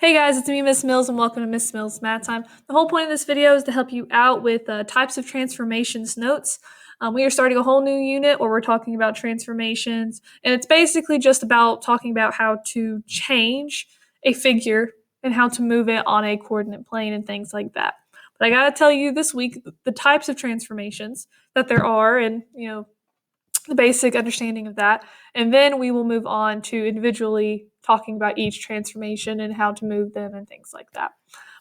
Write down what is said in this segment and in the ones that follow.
Hey guys, it's me, Miss Mills, and welcome to Miss Mills Math Time. The whole point of this video is to help you out with types of transformations notes. We are starting a whole new unit where we're talking about transformations, and it's basically just about talking about how to change a figure and how to move it on a coordinate plane and things like that. But I gotta tell you this week the types of transformations that there are, and the basic understanding of that. And then we will move on to individually talking about each transformation and how to move them and things like that.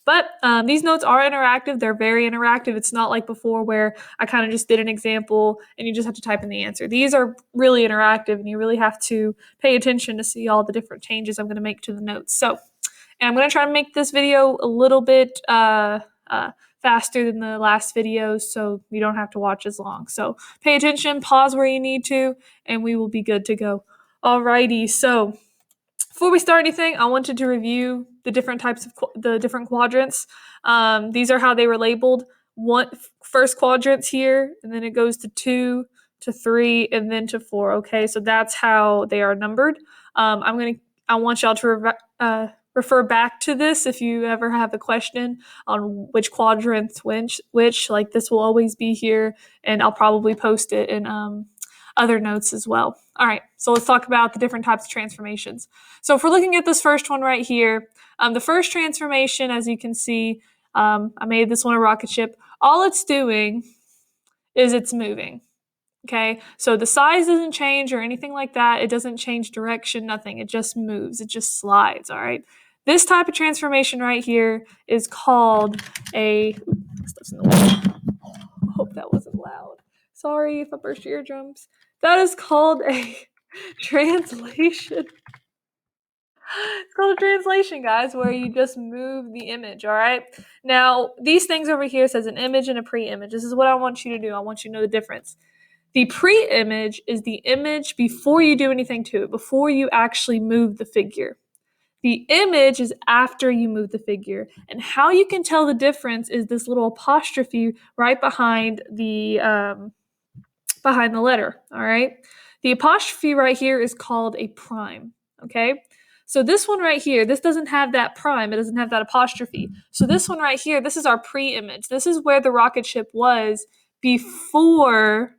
But these notes are interactive. They're very interactive. It's not like before where I kind of just did an example and you just have to type in the answer. These are really interactive and you really have to pay attention to see all the different changes I'm going to make to the notes. And I'm going to try to make this video a little bit faster than the last videos so you don't have to watch as long. So pay attention, pause where you need to, and we will be good to go. Alrighty, so before we start anything, I wanted to review the different types of the different quadrants. These are how they were labeled. First quadrant's here, and then it goes to 2, to 3, and then to 4. Okay, so that's how they are numbered. I want y'all to refer back to this if you ever have a question on which quadrants which. Like this will always be here, and I'll probably post it in other notes as well. All right, so let's talk about the different types of transformations. So if we're looking at this first one right here, the first transformation, as you can see, I made this one a rocket ship. All it's doing is it's moving. Okay, so the size doesn't change or anything like that. It doesn't change direction, nothing. It just moves, it just slides, all right? This type of transformation right here is called a, stuff's in the way. Hope that wasn't loud. Sorry if I burst your eardrums. That is called a translation. It's called a translation, guys, where you just move the image, all right? Now, these things over here says an image and a pre-image. This is what I want you to do. I want you to know the difference. The pre-image is the image before you do anything to it, before you actually move the figure. The image is after you move the figure. And how you can tell the difference is this little apostrophe right behind the letter, all right? The apostrophe right here is called a prime, okay? So this one right here, this doesn't have that prime, it doesn't have that apostrophe. So this one right here, this is our pre-image. This is where the rocket ship was before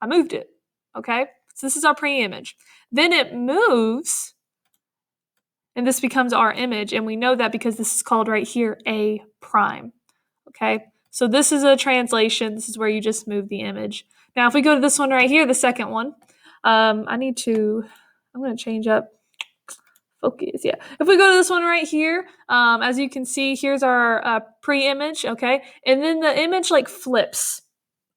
I moved it, okay? So this is our pre-image. Then it moves, and this becomes our image, and we know that because this is called right here A prime, okay? So this is a translation. This is where you just move the image. Now, if we go to this one right here, the second one, I'm going to change up focus, yeah. If we go to this one right here, as you can see, here's our pre-image, okay? And then the image like flips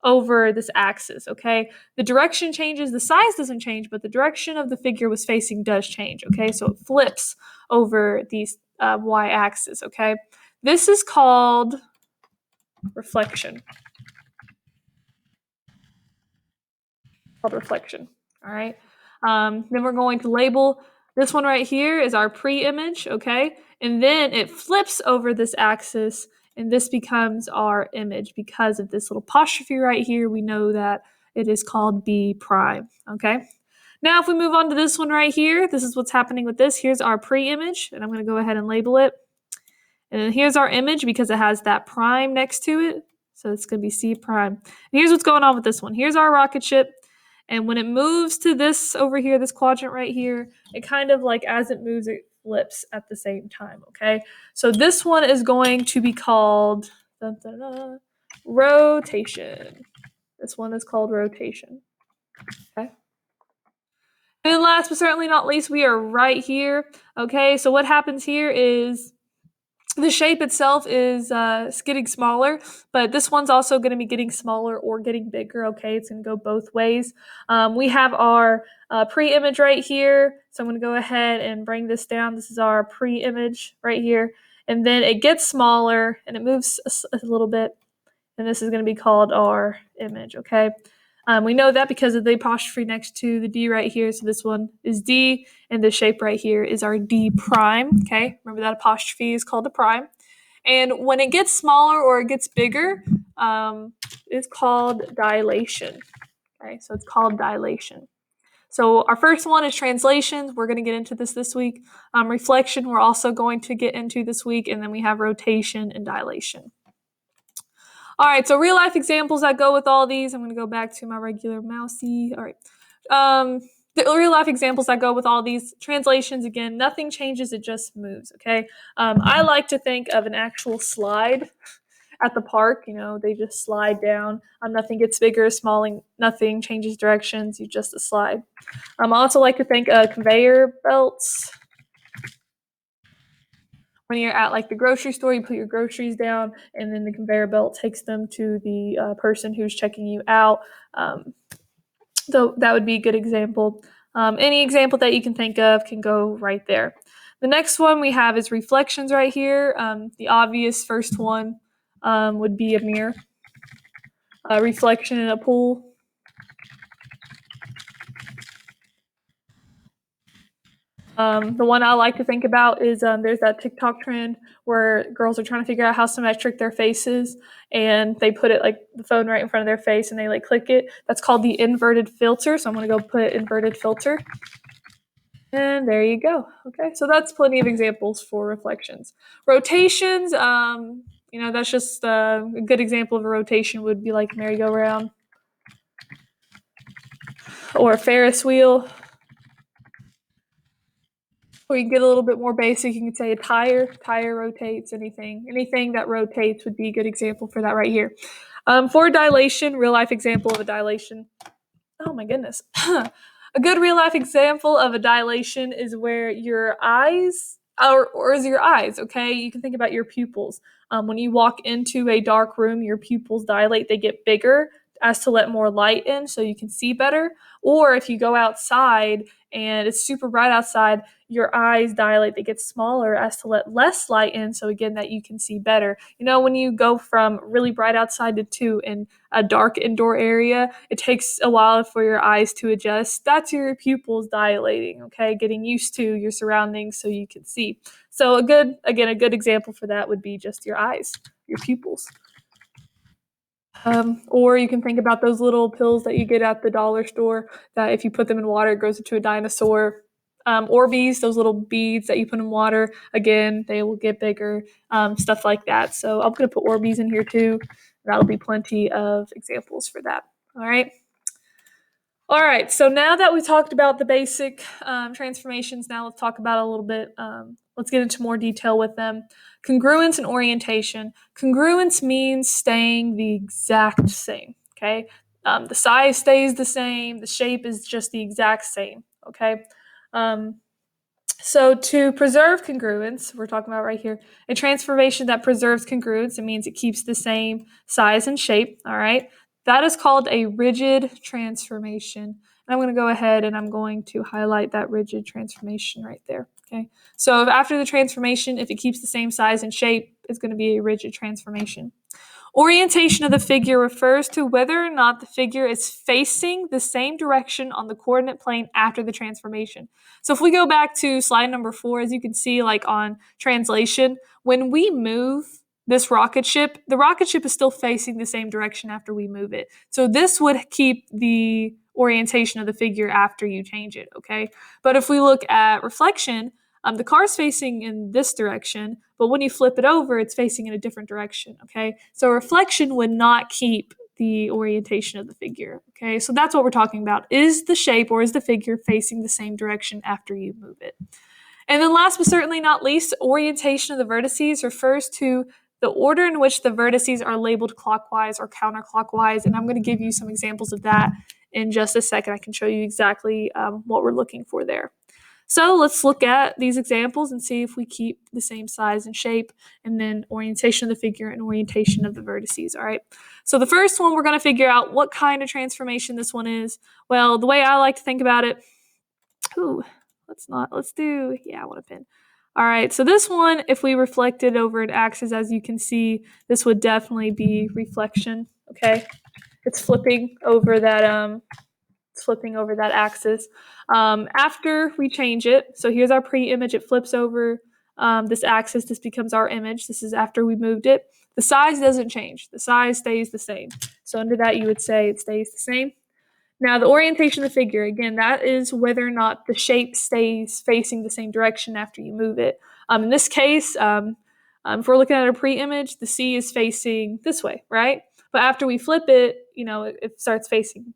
over this axis, okay? The direction changes, the size doesn't change, but the direction of the figure was facing does change, okay? So it flips over these y-axis, okay? This is called reflection. All right? Then we're going to label this one right here is our pre-image, okay? And then it flips over this axis, and this becomes our image because of this little apostrophe right here. We know that it is called B prime, okay? Now, if we move on to this one right here, this is what's happening with this. Here's our pre-image, and I'm going to go ahead and label it. And then here's our image because it has that prime next to it. So it's going to be C prime. And here's what's going on with this one. Here's our rocket ship. And when it moves to this over here, this quadrant right here, it kind of like as it moves, it flips at the same time, okay? So this one is going to be called rotation. This one is called rotation, okay? And then last but certainly not least, we are right here, okay? So what happens here is the shape itself is getting smaller, but this one's also going to be getting smaller or getting bigger, okay? It's going to go both ways. We have our pre-image right here, so I'm going to go ahead and bring this down. This is our pre-image right here, and then it gets smaller, and it moves a little bit, and this is going to be called our image, okay? We know that because of the apostrophe next to the D right here. So this one is D, and the shape right here is our D prime, okay? Remember that apostrophe is called a prime. And when it gets smaller or it gets bigger, it's called dilation, okay? So it's called dilation. So our first one is translations. We're going to get into this week. Reflection, we're also going to get into this week. And then we have rotation and dilation. All right, so real life examples that go with all these. I'm going to go back to my regular mousey. All right. The real life examples that go with all these translations, again, nothing changes, it just moves, okay? I like to think of an actual slide at the park. They just slide down. Nothing gets bigger or smaller, nothing changes directions, you just a slide. I also like to think of conveyor belts. When you're at like the grocery store, you put your groceries down and then the conveyor belt takes them to the person who's checking you out. So that would be a good example. Any example that you can think of can go right there. The next one we have is reflections right here. The obvious first one would be a mirror. Reflection in a pool. The one I like to think about is there's that TikTok trend where girls are trying to figure out how symmetric their face is, and they put it like the phone right in front of their face and they like click it. That's called the inverted filter. So I'm going to go put inverted filter. And there you go. Okay, so that's plenty of examples for reflections. Rotations, that's just a good example of a rotation would be like merry-go-round or a Ferris wheel. Or you can get a little bit more basic, you can say a tire. Tire rotates, anything that rotates would be a good example for that right here. For dilation, real life example of a dilation. Oh my goodness. A good real life example of a dilation is where your eyes, or is your eyes, okay? You can think about your pupils. When you walk into a dark room, your pupils dilate, they get bigger as to let more light in so you can see better. Or if you go outside and it's super bright outside, your eyes dilate, they get smaller as to let less light in so again that you can see better. When you go from really bright outside to in a dark indoor area, it takes a while for your eyes to adjust. That's your pupils dilating, okay? Getting used to your surroundings so you can see. So a good example for that would be just your eyes, your pupils. Or you can think about those little pills that you get at the dollar store that if you put them in water, it grows into a dinosaur. Orbeez, those little beads that you put in water, again, they will get bigger, stuff like that. So I'm going to put Orbeez in here too. That'll be plenty of examples for that. All right. All right, so now that we talked about the basic transformations, now let's talk about a little bit, let's get into more detail with them. Congruence and orientation. Congruence means staying the exact same, okay? The size stays the same, the shape is just the exact same, okay? So to preserve congruence, we're talking about right here, a transformation that preserves congruence, it means it keeps the same size and shape, all right? That is called a rigid transformation. And I'm going to go ahead and I'm going to highlight that rigid transformation right there, okay? So after the transformation, if it keeps the same size and shape, it's going to be a rigid transformation. Orientation of the figure refers to whether or not the figure is facing the same direction on the coordinate plane after the transformation. So if we go back to slide number 4, as you can see, like on translation, when we move this rocket ship, the rocket ship is still facing the same direction after we move it. So this would keep the orientation of the figure after you change it, okay? But if we look at reflection, the car's facing in this direction, but when you flip it over, it's facing in a different direction, okay? So reflection would not keep the orientation of the figure, okay? So that's what we're talking about. Is the shape or is the figure facing the same direction after you move it? And then last but certainly not least, orientation of the vertices refers to the order in which the vertices are labeled clockwise or counterclockwise, and I'm going to give you some examples of that in just a second. I can show you exactly what we're looking for there. So let's look at these examples and see if we keep the same size and shape, and then orientation of the figure and orientation of the vertices, all right? So the first one, we're going to figure out what kind of transformation this one is. Well, the way I like to think about it, I want a pin. All right, so this one, if we reflected over an axis, as you can see, this would definitely be reflection, okay? It's flipping over that axis. After we change it, so here's our pre-image, it flips over this axis, this becomes our image. This is after we moved it. The size doesn't change. The size stays the same. So under that, you would say it stays the same. Now, the orientation of the figure, again, that is whether or not the shape stays facing the same direction after you move it. In this case, if we're looking at a pre-image, the C is facing this way, right? But after we flip it, it starts facing,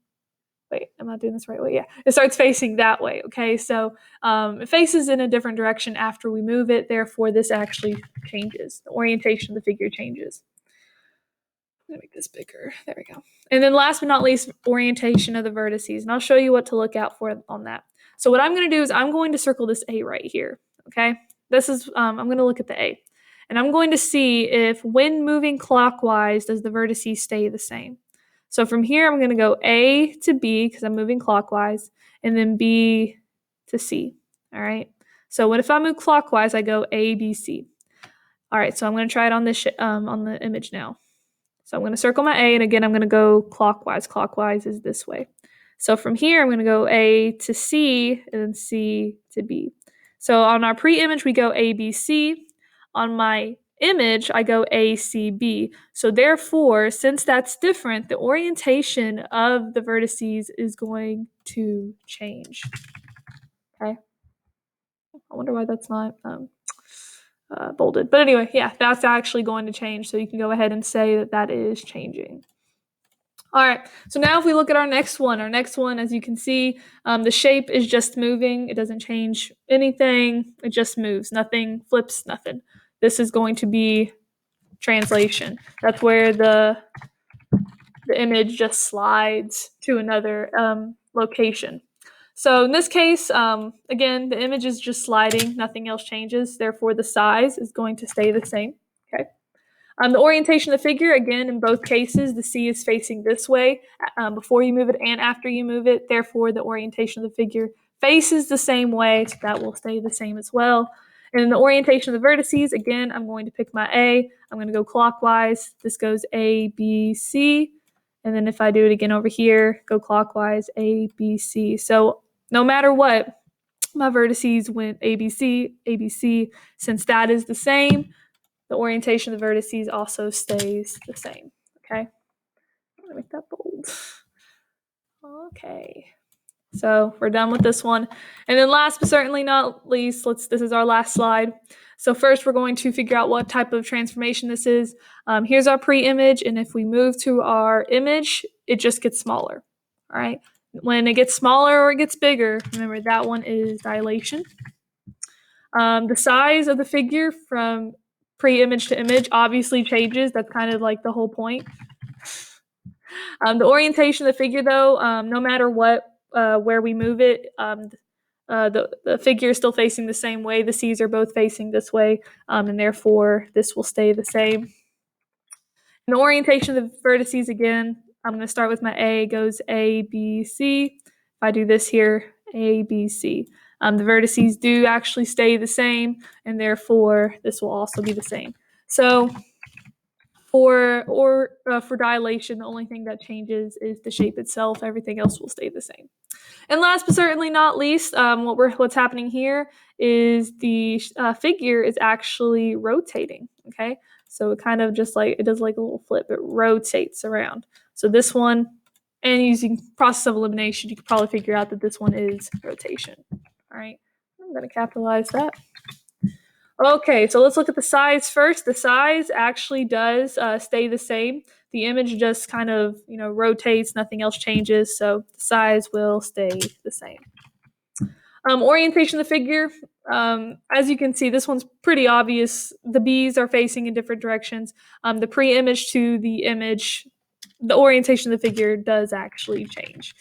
wait, am I doing this the right way? Yeah, it starts facing that way, okay? So it faces in a different direction after we move it, therefore this actually changes. The orientation of the figure changes. I'm gonna make this bigger. There we go. And then last but not least, orientation of the vertices. And I'll show you what to look out for on that. So what I'm going to do is I'm going to circle this A right here. Okay. This is, I'm going to look at the A. And I'm going to see if when moving clockwise, does the vertices stay the same? So from here, I'm going to go A to B because I'm moving clockwise, and then B to C. All right. So if I move clockwise, I go A, B, C. All right. So I'm going to try it on this on the image now. So I'm going to circle my A, and again, I'm going to go clockwise. Clockwise is this way. So from here, I'm going to go A to C, and then C to B. So on our pre-image, we go A, B, C. On my image, I go A, C, B. So therefore, since that's different, the orientation of the vertices is going to change. Okay. I wonder why that's not bolded. But anyway, yeah, that's actually going to change. So you can go ahead and say that that is changing. All right, so now if we look at our next one, as you can see, the shape is just moving. It doesn't change anything. It just moves. Nothing flips, nothing. This is going to be translation. That's where the image just slides to another location. So in this case, again, the image is just sliding. Nothing else changes. Therefore, the size is going to stay the same. Okay. The orientation of the figure, again, in both cases, the C is facing this way before you move it and after you move it. Therefore, the orientation of the figure faces the same way, so that will stay the same as well. And in the orientation of the vertices, again, I'm going to pick my A. I'm going to go clockwise. This goes A, B, C. And then if I do it again over here, go clockwise, A, B, C. So no matter what, my vertices went A, B, C, A, B, C. Since that is the same, the orientation of the vertices also stays the same. Okay, I'm gonna make that bold. Okay, so we're done with this one. And then last but certainly not least, this is our last slide. So first we're going to figure out what type of transformation this is. Here's our pre-image, and if we move to our image, it just gets smaller. All right, when it gets smaller or it gets bigger, remember that one is dilation. The size of the figure from pre-image to image obviously changes. That's kind of like the whole point. The orientation of the figure, though, no matter what, where we move it, the figure is still facing the same way. The C's are both facing this way, and therefore this will stay the same. And the orientation of the vertices, again, I'm going to start with my A, goes A, B, C. If I do this here, A, B, C. The vertices do actually stay the same, and therefore this will also be the same. So for dilation, the only thing that changes is the shape itself. Everything else will stay the same. And last but certainly not least, what's happening here is the figure is actually rotating. Okay, so it kind of just like it does like a little flip. It rotates around. So this one, and using process of elimination, you could probably figure out that this one is rotation. All right, I'm going to capitalize that. Okay, so let's look at the size first. The size actually does stay the same. The image just kind of, rotates, nothing else changes, so the size will stay the same. Orientation of the figure, as you can see, this one's pretty obvious. The B's are facing in different directions. The pre-image to the image, the orientation of the figure does actually change.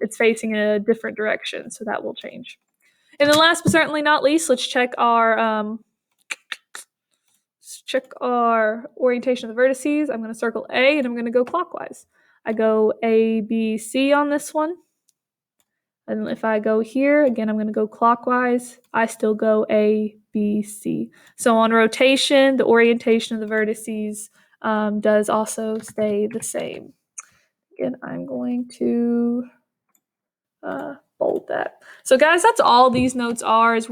It's facing in a different direction, so that will change. And then last but certainly not least, let's check our orientation of the vertices. I'm going to circle A, and I'm going to go clockwise. I go A, B, C on this one. And if I go here, again, I'm going to go clockwise. I still go A, B, C. So on rotation, the orientation of the vertices does also stay the same. Again, I'm going to bold that. So guys, that's all these notes are. It's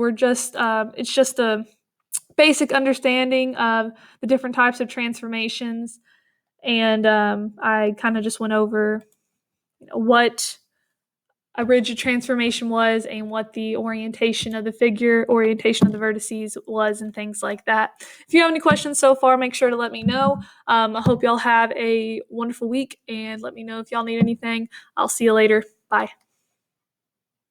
just a basic understanding of the different types of transformations. And I kind of just went over what a rigid transformation was and what the orientation of the figure, orientation of the vertices was, and things like that. If you have any questions so far, make sure to let me know. I hope y'all have a wonderful week, and let me know if y'all need anything. I'll see you later. Bye.